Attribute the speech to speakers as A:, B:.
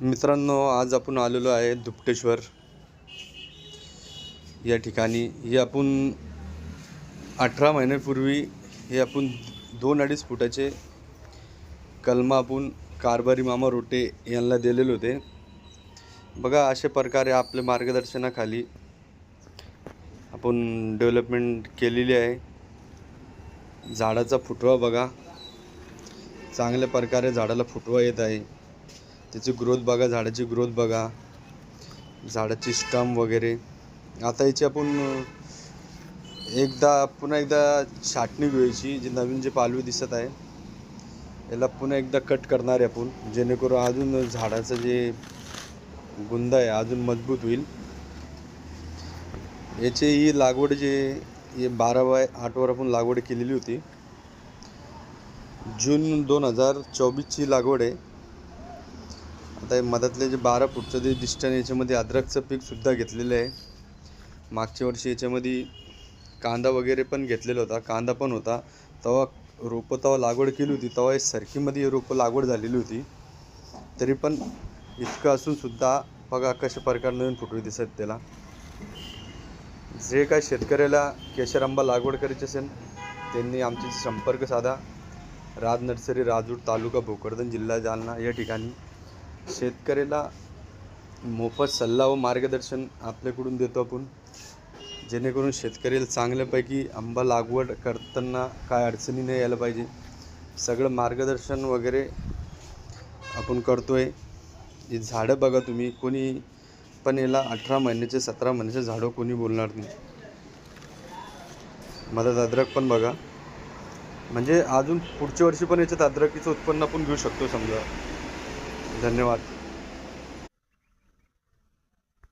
A: मित्रांनो, आज आपण आलेलो आहे दुपटेश्वर या ठिकाणी. हे आपण 18 महिन्यापूर्वी हे आपण 2-2.5 फुटाचे कलम आपण कारभारी मामा रोटे यांना दिलेले होते. बघा, अशा प्रकारे आपल्या मार्गदर्शनाखाली आपण डेव्हलपमेंट केलेली आहे. झाडाचा फुटवा बघा, चांगल्या प्रकारे झाडाला फुटवा येत आहे. त्याची ग्रोथ बघा, झाडाची ग्रोथ बघा, झाडाची स्टम वगैरे. आता याची आपण पुन्हा एकदा छाटणी घ्यायची. जी नवीन जे पालवी दिसत आहे याला पुन्हा एकदा कट करणार आहे आपण, जेणेकरून अजून झाडाचं जे गुंदा आहे अजून मजबूत होईल. याची ही लागवड हे 12x8 आपण लागवड केलेली होती. जून 2024ची लागवड आहे. आता मधातले जे 12 फूटचं जे डिस्टन्स याच्यामध्ये अद्रकचं पीकसुद्धा घेतलेलं आहे. मागच्या वर्षी याच्यामध्ये कांदा वगैरे पण घेतलेला होता, कांदा पण होता. तेव्हा लागवड केली होती, तेव्हा सरकीमध्ये रोपं लागवड झालेली होती. तरी पण इतकं असूनसुद्धा बघा कशा प्रकारे नवीन फुटवे दिसत. त्याला जे काय शेतकऱ्याला केशर आंबा लागवड करायची असेल त्यांनी आमच्याशी संपर्क साधा. राज नर्सरी, राजूर, तालुका भोकरदन, जिल्हा जालना या ठिकाणी शेतकऱ्याला मोफत सल्ला व मार्गदर्शन आपल्याकडून देतो आपण, जेणेकरून शेतकऱ्याला चांगल्यापैकी आंबा लागवड करताना काय अडचणी नाही यायला पाहिजे. सगळं मार्गदर्शन वगैरे आपण करतो आहे. ही झाडं बघा तुम्ही, कोणी पण याला 18 महिन्याचे 17 महिन्याचे झाडं कोणी बोलणार नाही. मधात अद्रक पण बघा, म्हणजे अजून पुढच्या वर्षी पण याच्यात अद्रकीचं उत्पन्न आपण घेऊ शकतो समजा. धन्यवाद.